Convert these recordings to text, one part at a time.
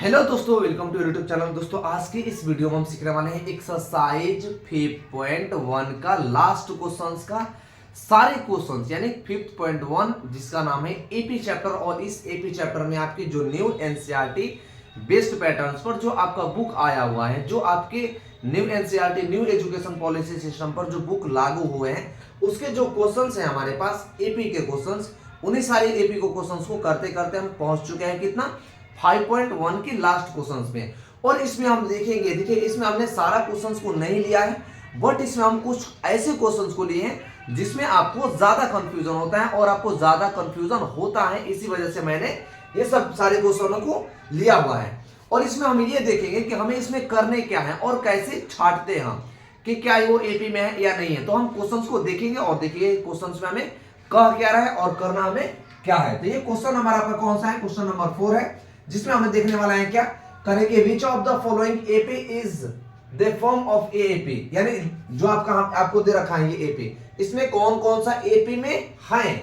Hello दोस्तों, welcome to YouTube channel. दोस्तों आज की इस वीडियो में हम सीखने वाले हैं एक्सरसाइज 5.1 का लास्ट क्वेश्चंस का सारे क्वेश्चंस यानी 5.1 जिसका नाम है एपी चैप्टर। और इस एपी चैप्टर में आपकी जो न्यू एनसीईआरटी बेस्ड पैटर्न्स पर जो आपका बुक आया हुआ है, जो आपके new NCERT new education policy system पर जो बुक लागू हुए हैं, उसके जो क्वेश्चंस हैं हमारे पास एपी के क्वेश्चंस, उन्हीं सारे एपी को क्वेश्चंस को करते करते हम पहुंच चुके हैं कितना 5.1 की लास्ट क्वेश्चंस में। और इसमें हम देखेंगे, देखिए इसमें हमने सारा क्वेश्चंस को नहीं लिया है, बट इसमें हम कुछ ऐसे क्वेश्चंस को लिए हैं जिसमें आपको ज्यादा कंफ्यूजन होता है और आपको ज्यादा कंफ्यूजन होता है, इसी वजह से मैंने ये सब सारे क्वेश्चनों को लिया हुआ है। और इसमें हम ये देखेंगे कि हमें इसमें करने क्या है और कैसे छांटते हैं हम कि क्या वो एपी में है या नहीं है। तो हम क्वेश्चंस को देखेंगे और देखिए क्वेश्चंस में हमें कह क्या रहा है और करना हमें क्या है। तो ये क्वेश्चन हमारा आपका कौन सा है, क्वेश्चन नंबर 4 है, जिसमें हमें देखने वाला है क्या करेंगे, which of the following AP is the form of AP, यानी जो आपको दे रखा है ये एपी, इसमें कौन कौन सा एपी में है।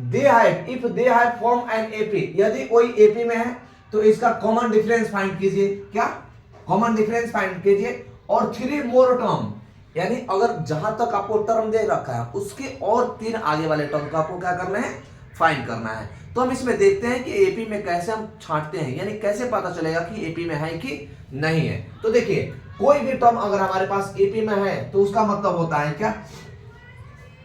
They have, if they have form an AP, यदि कोई एपी में है तो इसका कॉमन डिफरेंस फाइंड कीजिए। क्या कॉमन डिफरेंस फाइंड कीजिए। और 3 मोर टर्म, यानी अगर जहां तक आपको टर्म दे रखा है उसके और 3 आगे वाले टर्म का आपको क्या करना है, फाइंड करना है। तो हम इसमें देखते हैं कि एपी में कैसे हम छांटते हैं, यानी कैसे पता चलेगा कि एपी में है कि नहीं है। तो देखिए कोई भी टर्म अगर हमारे पास एपी में है तो उसका मतलब होता है क्या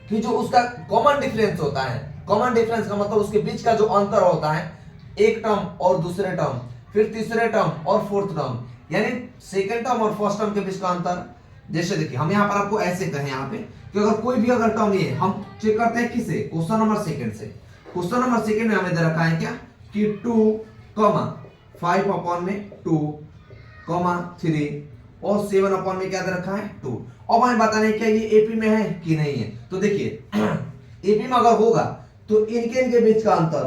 कि जो उसका कॉमन डिफरेंस होता है, कॉमन डिफरेंस का मतलब उसके बीच का जो अंतर होता है, एक टर्म और दूसरे टर्म, फिर तीसरे टर्म और फोर्थ टर्म, यानी सेकेंड टर्म और फर्स्ट टर्म के बीच का अंतर। जैसे देखिए हम यहाँ पर आपको ऐसे कहें यहाँ पे कि अगर कोई भी अगर टर्म ये हम चेक करते हैं किसे, क्वेश्चन नंबर सेकंड से। क्वेश्चन नंबर सेकंड में हमें दे रखा है क्या कि 2, 5 अपॉन में 2, 3 और 7 अपॉन में क्या दे रखा है 2। अब हमें बताना है क्या ये एपी में है कि नहीं है। तो देखिए एपी में अगर होगा तो इनके बीच का अंतर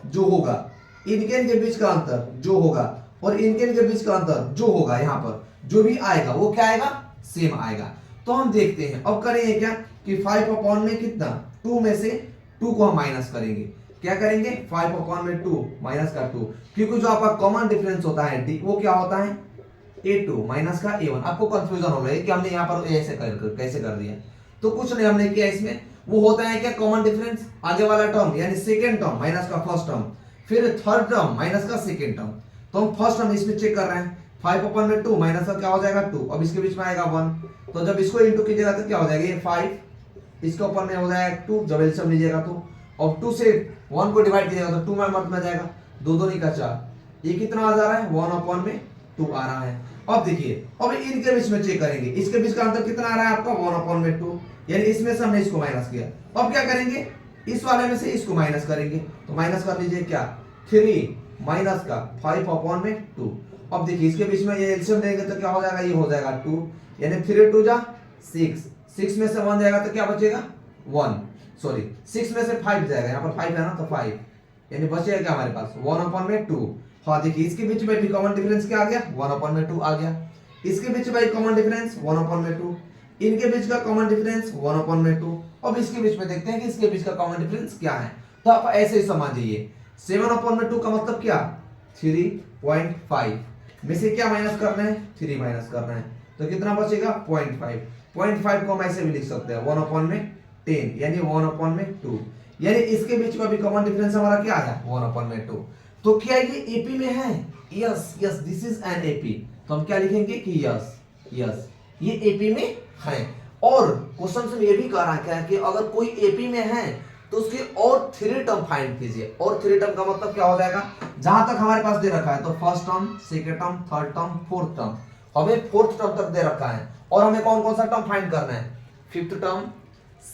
जो होगा, इनके बीच का अंतर जो होगा और इनके बीच का अंतर जो होगा, यहाँ पर जो भी आएगा वो क्या आएगा, सेम आएगा। तो हम देखते हैं अब करेंगे क्या कि 5 अपॉन में कितना 2 में से 2 को हम माइनस करेंगे। क्या करेंगे 5 अपॉन में 2 माइनस का 2, क्योंकि जो आपका कॉमन डिफरेंस होता है वो क्या होता है a2 माइनस का a1। आपको कंफ्यूजन हो रहा है कि हमने यहाँ पर ऐसे कैसे कर दिया, तो कुछ नहीं हमने किया, इसमें वो होता है क्या कॉमन डिफरेंस, आगे वाला टर्म यानी सेकेंड टर्म माइनस का फर्स्ट टर्म, फिर थर्ड टर्म माइनस का सेकेंड टर्म। तो हम फर्स्ट टर्म इसमें चेक कर रहे हैं, 5 अपॉन में 2 माइनस का क्या हो जाएगा 2, अब इसके बीच में आएगा 1, तो जब इसको इंटू कीजिएगा तो क्या हो जाएगा ये 5, इसके ऊपर में हो जाएगा 2, जब एलसीएम लीजिएगा तो, और 2 से 1 को डिवाइड कीजिएगा तो 2 में मत में जाएगा, 2 2 नहीं का 4, ये कितना आ जा रहा है 1 अपॉन में 2 आ रहा है। अब देखिए अब इनके बीच में चेक करेंगे, इसके बीच का अंतर कितना आ रहा है आपका 1 अपॉन में 2, यानी इसमें से हमने इसको माइनस किया। अब क्या करेंगे इस वाले में से इसको माइनस करेंगे, तो माइनस कर लीजिए क्या 3 माइनस का 5 अपॉन में 2। अब देखिए इसके बीच में ये एलसीएम लेंगे तो क्या हो जाएगा, ये हो जाएगा 2, यानी 3 2 जा 6, 6 में से 1 जाएगा तो क्या बचेगा 1, सॉरी 6 में से 5 जाएगा, यहाँ पर 5 है ना तो 5, यानी बचेगा क्या हमारे पास 1 अपॉन में 2। हाँ देखिए इसके बीच में भी कॉमन डिफरेंस क्या आ गया 1 अपॉन में 2 आ गया, इसके बीच में कॉमन डिफरेंस 1 अपॉन में 2, इनके बीच का कॉमन डिफरेंस 1 अपॉन में 2। अब इसके बीच में देखते हैं कि इसके बीच का कॉमन डिफरेंस क्या है। तो आप ऐसे ही समझिए 7 अपॉन में 2 का मतलब क्या 3.5 में से क्या माइनस करना है 3 माइनस करना है, तो कितना बचेगा 0.5 को हम ऐसे भी लिख सकते हैं 1 अपॉन में 10, यानी 1 अपॉन में 2, यानी इसके बीच का भी कॉमन डिफरेंस हमारा क्या आया 1 अपॉन में 2। तो क्या ये एपी में है, yes yes this is an AP. तो हम क्या लिखेंगे कि यस यस ये एपी में है। और क्वेश्चन से ये भी कह रहा है कि अगर कोई एपी में है तो उसके और 3 टर्म फाइंड कीजिए। और 3 टर्म का मतलब क्या हो जाएगा, जहां तक हमारे पास दे रखा है तो first term, second term, third term, fourth term, हमें फोर्थ टर्म तक दे रखा है और हमें कौन कौन सा टर्म फाइंड करना है, फिफ्थ टर्म,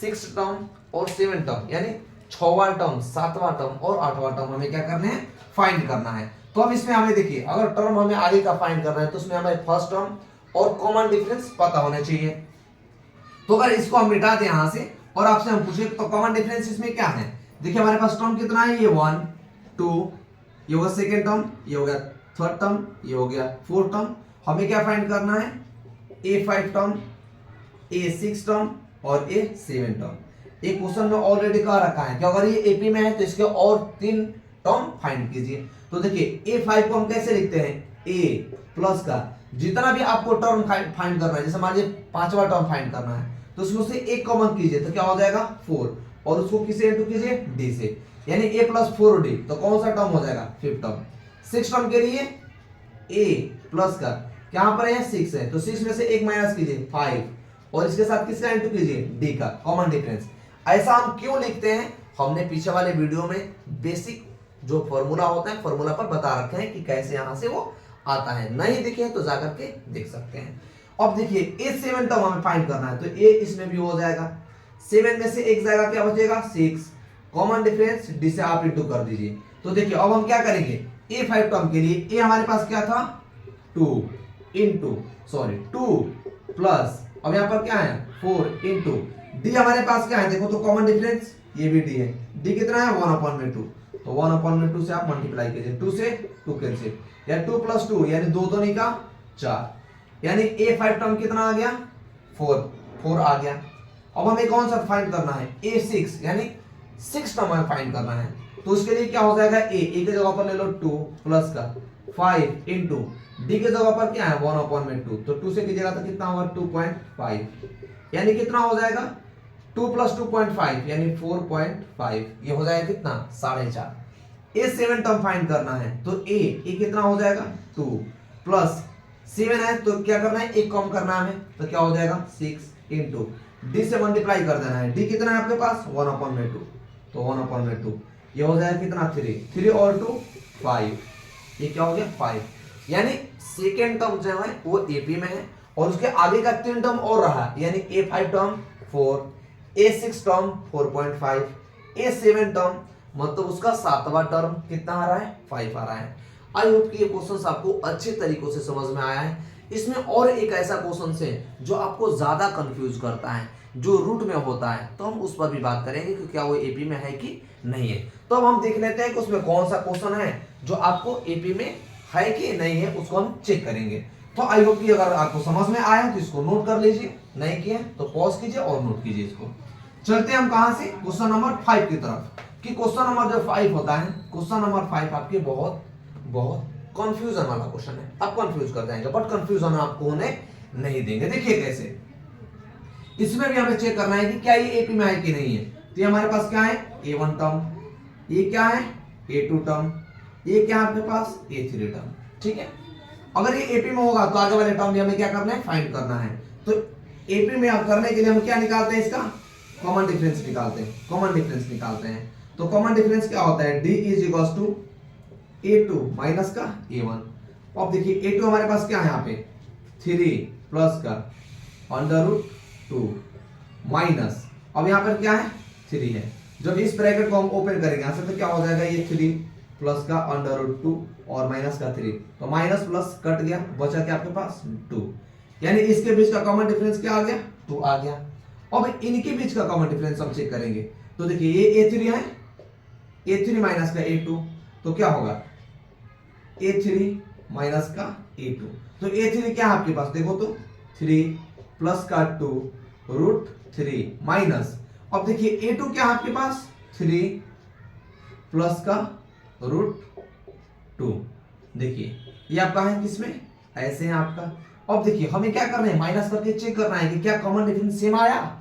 सिक्स्थ टर्म और सेवेंथ टर्म, यानी 6वां टर्म, 7वां टर्म और 8वां टर्म हमें क्या करना है फाइंड करना है। तो अब इसमें हमें देखिए अगर टर्म हमें आगे का फाइंड करना है तो उसमें हमें फर्स्ट टर्म और कॉमन डिफरेंस पता होने चाहिए। तो अगर इसको हम मिटा दें यहां से और आपसे हम पूछे तो कॉमन डिफरेंस इसमें क्या है, देखिए हमारे पास टर्म कितना है, ये 1 2, ये हो गया सेकेंड टर्म, ये हो गया थर्ड टर्म, ये हो गया फोर्थ टर्म। हमें क्या फाइंड करना है A5 टर्म, A6 टर्म और A7 टर्म। एक क्वेश्चन में ऑलरेडी कह रखा है कि अगर ये एपी में है तो इसके और 3 टर्म फाइंड कीजिए। तो देखिए a5 को हम कैसे लिखते हैं, a प्लस का जितना भी आपको टर्म फाइंड करना है, जैसे मान लीजिए पांचवा टर्म फाइंड करना है तो उसमें से एक कॉमन कीजिए तो क्या हो जाएगा 4, और उसको किसे इंटू कीजिए d से, यानी a प्लस 4d, तो कौन सा टर्म हो जाएगा, फिफ्थ टर्म। सिक्स टर्म के लिए a प्लस का यहाँ पर है 6 है, तो 6 में से एक माइनस कीजिए 5, और इसके साथ किसका इंटू कीजिए d का, कॉमन डिफरेंस। ऐसा हम क्यों लिखते हैं, हमने पीछे वाले वीडियो में बेसिक जो फॉर्मूला होता है फॉर्मूला पर बता रखे हैं कि कैसे यहां से वो आता है, नहीं दिखे तो जाकर के देख सकते हैं। अब देखिए a7 टर्म हमें फाइंड करना है, तो a इसमें भी हो जाएगा, 7 में से एक जाएगा, क्या बचेगा 6, कॉमन डिफरेंस d से आप इंटू कर दीजिए। तो देखिए अब हम क्या करेंगे, a5 टर्म के लिए a हमारे पास क्या था 2 प्लस, अब यहाँ पर क्या है 4 इंटू d हमारे पास क्या है, देखो तो कॉमन डिफरेंस ये भी d है, d कितना है 1/2, तो 1/2 से आप मल्टीप्लाई कीजिए, 2 से 2 कैंसिल, या 2 प्लस 2 यानी 2 2 का 4, यानी a5 टर्म कितना आ गया 4 आ गया। अब हमें कौन सा फाइंड करना है, a6 यानी 6 टर्म हमें फाइंड करना है, तो उसके लिए क्या हो जाएगा a की जगह पर ले लो 2 प्लस का 5 इंटू d की जगह पर क्या है 1/2, तो 2 से कीजिएगा तो कितना होगा 2.5, यानी कितना हो जाएगा 2 प्लस 2.5 यानी 4.5, ये हो जाएगा कितना 4.5। a7 टर्म फाइंड करना है, तो a कितना हो जाएगा 2 प्लस 7 है, तो क्या करना है एक कम करना है हमें, तो क्या हो जाएगा 6 इंटू d से मल्टीप्लाई कर देना है, d कितना है आपके पास 1/2, तो 1/2 ये हो जाएगा कितना 3 और 2 5, ये क्या हो गया 5, यानी सेकेंड टर्म जो है वो एपी में है, और उसके आगे का 3 टर्म और रहा, यानी a5 term 4, a6 term 4.5, a7 term मतलब उसका 7वां टर्म कितना आ रहा है 5 आ रहा है। आई होप कि ये क्वेश्चंस आपको अच्छे तरीकों से समझ में आया है। इसमें और एक ऐसा क्वेश्चन है जो आपको ज्यादा कंफ्यूज करता है, जो रूट में होता है, तो हम उस पर भी बात करेंगे कि क्या वो एपी में है कि नहीं है। तो अब हम देख लेते हैं कि उसमें कौन सा क्वेश्चन है जो आपको एपी में है कि नहीं है, उसको हम चेक करेंगे। तो आई होप कि अगर आपको समझ में आया तो इसको नोट कर लीजिए, नहीं किए तो पॉज कीजिए और नोट कीजिए इसको। चलते हैं हम कहां से, क्वेश्चन नंबर 5 की तरफ, कि क्वेश्चन नंबर जो 5 होता है, क्वेश्चन नंबर 5 आपके बहुत बहुत कंफ्यूजन वाला क्वेश्चन है, आप कंफ्यूज कर जाएंगे, बट कंफ्यूजन आपको होने नहीं देंगे। देखिए कैसे, इसमें भी हमें चेक करना है कि क्या ये एपी में है कि नहीं है। तो ये हमारे पास क्या है a1 टर्म, ये क्या है a2 टर्म, ये क्या है आपके पास a3 टर्म, ठीक है। अगर ये एपी में होगा तो आगे वाले टर्म भी हमें क्या करना है फाइंड करना है। तो एपी में करने के लिए हम क्या निकालते हैं, इसका कॉमन डिफरेंस निकालते हैं, कॉमन डिफरेंस निकालते हैं। तो कॉमन डिफरेंस क्या होता है, d is equals to a2 minus का a1। अब देखिए a2 हमारे पास क्या है यहाँ पे 3 प्लस का √2 माइनस, अब यहाँ पर क्या है 3 है, जब इस ब्रैकेट को हम ओपन करेंगे यहाँ से तो क्या हो जाएगा ये 3 प्लस का √2 और माइनस का 3, तो माइनस प्लस कट गया, बचा क्या आपके पास 2, यानी इसके बीच का कॉमन डिफरेंस क्या आ गया 2 आ गया। अब इनके बीच का कॉमन डिफरेंस हम चेक करेंगे, तो देखिए ये a3 है, a3 माइनस का a2, तो क्या होगा a3 माइनस का a2, तो a3 क्या है आपके पास देखो तो 3 प्लस का 2 √3 माइनस, अब देखिए a2 क्या है आपके पास 3 प्लस का √2, देखिए ये आपका है किसमें ऐसे है आपका। अब देखिए हमें क्या करना है, माइनस करके चेक करना है कि क्या कॉमन डिफरेंस सेम आया।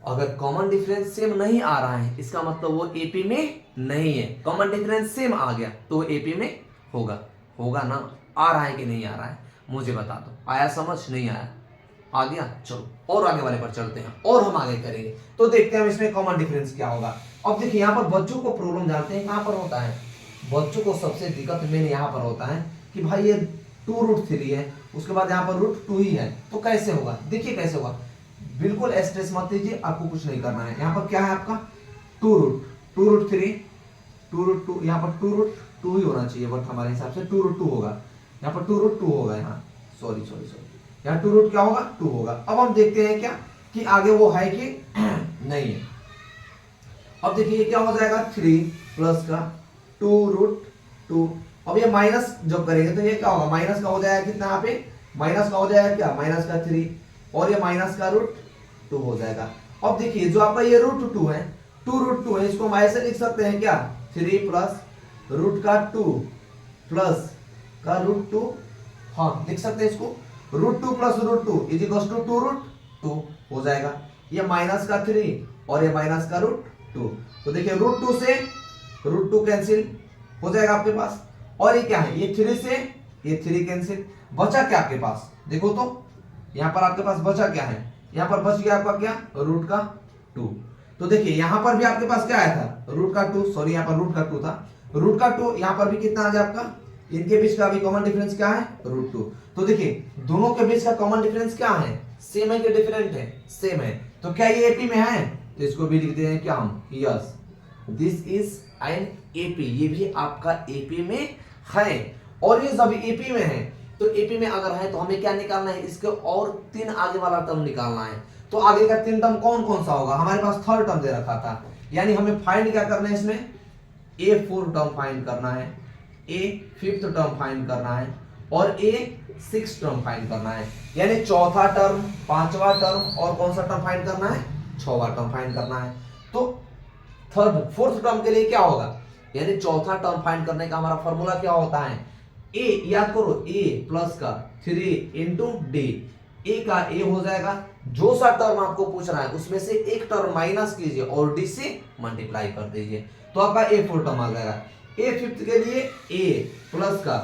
अगर कॉमन डिफरेंस सेम नहीं आ रहा है इसका मतलब वो एपी में नहीं है, कॉमन डिफरेंस सेम आ गया तो वो एपी में होगा, होगा ना। आ रहा है कि नहीं आ रहा है मुझे बता दो, आया समझ नहीं आया, आ गया। चलो और आगे वाले पर चलते हैं और हम आगे करेंगे, तो देखते हैं हम इसमें कॉमन डिफरेंस क्या होगा। अब देखिए यहाँ पर बच्चों को प्रॉब्लम जानते हैं कहाँ पर होता है, बच्चों को सबसे दिक्कत मेन यहाँ पर होता है कि भाई ये 2√3 है, उसके बाद यहाँ पर √2 ही है, तो कैसे होगा। देखिए कैसे होगा, बिल्कुल स्ट्रेस मत लीजिए, आपको कुछ नहीं करना है। यहाँ पर क्या है आपका 2√3 2√2, यहाँ पर 2√2 ही होना चाहिए, बट हमारे हिसाब से 2√2 होगा, यहाँ पर 2√2 होगा, यहाँ सॉरी यहाँ 2 क्या होगा 2 होगा। अब हम देखते हैं क्या कि आगे वो है कि नहीं है। अब देखिए क्या हो जाएगा 3 प्लस का 2√2, अब ये माइनस जब करेंगे तो ये क्या होगा माइनस का हो जाएगा कितना, यहाँ पे माइनस का हो जाएगा क्या माइनस का 3, और ये माइनस का √2 हो जाएगा। अब देखिए जो आपका ये √2 है 2√2 है, इसको हम ऐसे लिख सकते हैं क्या 3 प्लस रूट का 2 प्लस का रूट 2, हाँ लिख सकते हैं इसको, root 2 plus root 2 is equal to 2 root 2 हो जाएगा। ये माइनस का 3 और ये माइनस का रूट 2, तो देखिए रूट 2 से रूट 2 कैंसिल हो जाएगा आपके पास, और ये क्या है, ये 3 से ये 3 कैंसिल, बचा क्या आपके पास, देखो तो यहाँ पर आपके पास बचा क्या है, यहाँ पर बच गया आपका क्या, रूट का 2। तो देखिए यहाँ पर भी आपके पास क्या आया था, रूट का 2, सॉरी यहाँ पर रूट का 2 था, रूट का 2, यहाँ पर भी कितना आ गया आपका, इनके बीच का भी कॉमन डिफरेंस क्या है, रूट 2। तो देखिए दोनों के बीच का कॉमन डिफरेंस क्या है, सेम है कि डिफरेंट है, सेम है। तो क्या ये एपी में है, तो इसको भी लिखते हैं क्या हम, yes this is an AP, ये भी आपका एपी में है। और ये सभी एपी में है, तो एपी में अगर है तो हमें क्या निकालना है, इसके और 3 आगे वाला टर्म निकालना है। तो आगे का 3 टर्म कौन कौन सा होगा, हमारे पास थर्ड टर्म दे रखा था, यानी हमें फाइंड क्या करना है, इसमें ए 4 टर्म फाइंड करना है, ए 5th टर्म फाइंड करना है, और ए 6th टर्म फाइंड करना है। यानी चौथा टर्म, 5वां टर्म और कौन सा टर्म फाइंड करना है, 6वां टर्म फाइंड करना है। तो 4th टर्म के लिए क्या होगा, यानी चौथा टर्म फाइंड करने का हमारा फॉर्मूला क्या होता है, ए, याद करो ए प्लस का 3 इंटू डी, ए का ए हो जाएगा, जो सा टर्म आपको पूछ रहा है उसमें से एक टर्म माइनस कीजिए और डी से मल्टीप्लाई कर दीजिए, तो आपका ए 4 टर्म आ जाएगा। ए 5th के लिए ए प्लस का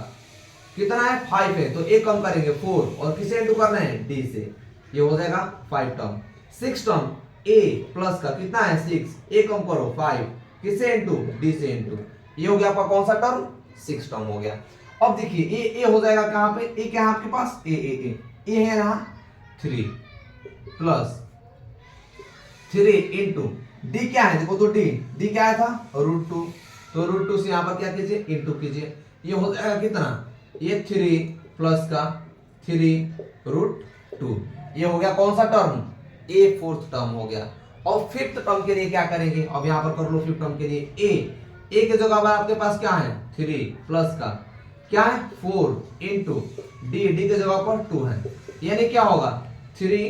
कितना है, 5 है, तो ए कम करेंगे 4 और किसे इंटू करना है, डी से, ये हो जाएगा 5 टर्म। 6 टर्म ए प्लस का कितना है 6, ए कम करो 5, किसे इंटू, डी से इंटू, ये हो गया आपका कौन सा टर्म, 6 टर्म हो गया। अब देखिए ए हो जाएगा कहां पे, ए क्या है आपके पास, ए है यहाँ 3 प्लस 3 इंटू डी क्या है, देखो तो डी क्या आया था, रूट 2, तो रूट 2 से यहाँ पर क्या कीजिए, इंटू कीजिए, ये हो जाएगा कितना, ये 3 प्लस का 3 रूट 2, ये हो गया कौन सा टर्म, ए 4th टर्म हो गया। और 5th टर्म के लिए क्या करेंगे, अब यहाँ पर कर लो 5th टर्म के लिए ए के जगह पर आपके पास क्या है, 3 प्लस का क्या है 4 इंटू डी के जगह पर 2 है, यानी क्या होगा 3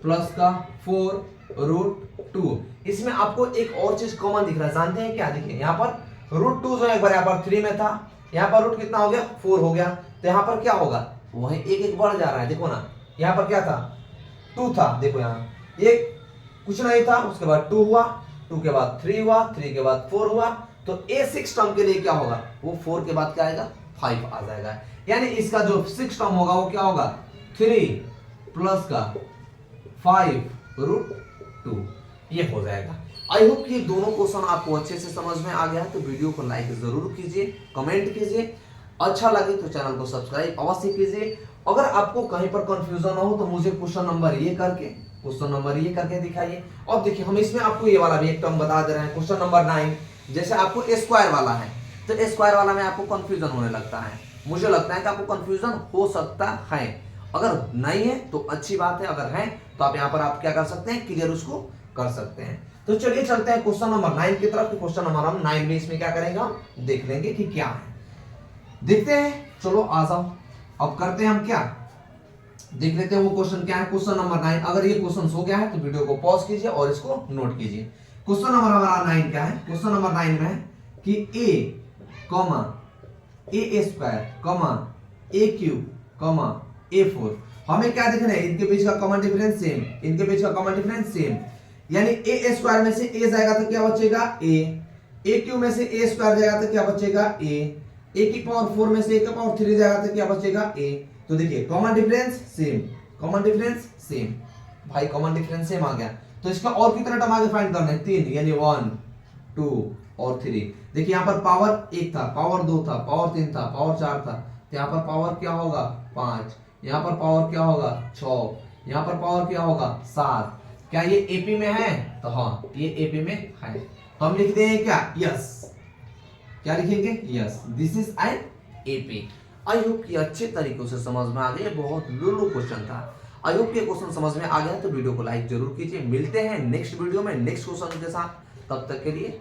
प्लस का 4 रूट 2। इसमें आपको एक और चीज कॉमन दिख रहा है, जानते हैं क्या, देखिए यहाँ पर रूट 2 जो एक बार यहाँ पर 3 में था, यहाँ पर रूट कितना हो गया 4 हो गया, तो यहाँ पर क्या होगा, वही एक बढ़ जा रहा है, देखो ना यहाँ पर क्या था 2 था, देखो यहाँ ये कुछ नहीं था, उसके बाद 2 हुआ, 2 के बाद 3 हुआ, 3 के बाद 4 हुआ, तो ए 6 टर्म के लिए क्या होगा, वो 4 के बाद क्या आएगा 5 आ जाएगा, यानी इसका जो 6 टर्म होगा वो क्या होगा 3 प्लस का 5 रूट 2, ये हो जाएगा। आई होप कि दोनों क्वेश्चन आपको अच्छे से समझ में आ गया है, तो वीडियो को लाइक जरूर कीजिए, कमेंट कीजिए, अच्छा लगे तो चैनल को सब्सक्राइब अवश्य कीजिए। अगर आपको कहीं पर कंफ्यूजन हो तो मुझे क्वेश्चन नंबर ये करके दिखाइए। और देखिए हम इसमें आपको ये वाला भी एक टर्म बता दे रहे हैं, क्वेश्चन नंबर 9, जैसे आपको ए स्क्वायर वाला है, तो ए स्क्वायर वाला में आपको कंफ्यूजन होने लगता है, मुझे लगता है कि आपको कंफ्यूजन हो सकता है, अगर नहीं है तो अच्छी बात है, अगर है तो आप यहाँ पर आप क्या कर सकते हैं, क्लियर उसको कर सकते हैं। तो चलिए चलते हैं क्वेश्चन नंबर 9 की तरफ। क्वेश्चन नंबर हम 9 में इसमें क्या करेंगे, हम देख लेंगे कि क्या है, देखते हैं, चलो आ जाओ अब करते हैं हम क्या, देख लेते हैं वो क्वेश्चन क्या है। क्वेश्चन नंबर 9, अगर ये क्वेश्चन हो गया है तो वीडियो को पॉज कीजिए और इसको नोट कीजिए। क्वेश्चन नंबर हमारा 9 क्या है, क्वेश्चन नंबर 9 में है कि ए कॉमा ए स्क्वायर कॉमा ए क्यूब कॉमा ए 4, हमें क्या देखना है, इनके बीच का कॉमन डिफरेंस सेम, इनके बीच का कॉमन डिफरेंस सेम, यानी ए स्क्वायर में से ए जाएगा तो क्या बचेगा ए क्यूब में से ए स्क्वायर जाएगा तो क्या बचेगा ए की पावर 4 में से ए की पावर 3 जाएगा तो क्या बचेगा ए। तो देखिए common difference same, common difference same, भाई कॉमन डिफरेंस सेम आ गया, तो इसका और कितना टर्म आगे फाइंड करना है, 3, यानी 1 2 और 3। देखिए यहाँ पर पावर 1 था, पावर 2 था, पावर 3 था, पावर 4 था, तो यहाँ पर पावर क्या होगा 5, यहाँ पर पावर क्या होगा 6, यहाँ पर पावर क्या होगा 7। क्या ये एपी में है, तो हाँ ये एपी में है, तो हम लिखते हैं क्या, यस, क्या लिखेंगे, yes this is an AP. I hope कि अच्छे तरीकों से समझ में आ गया, बहुत लुलु क्वेश्चन था। आई होप ये क्वेश्चन समझ में आ गया तो वीडियो को लाइक जरूर कीजिए। मिलते हैं नेक्स्ट वीडियो में नेक्स्ट क्वेश्चन के साथ, तब तक के लिए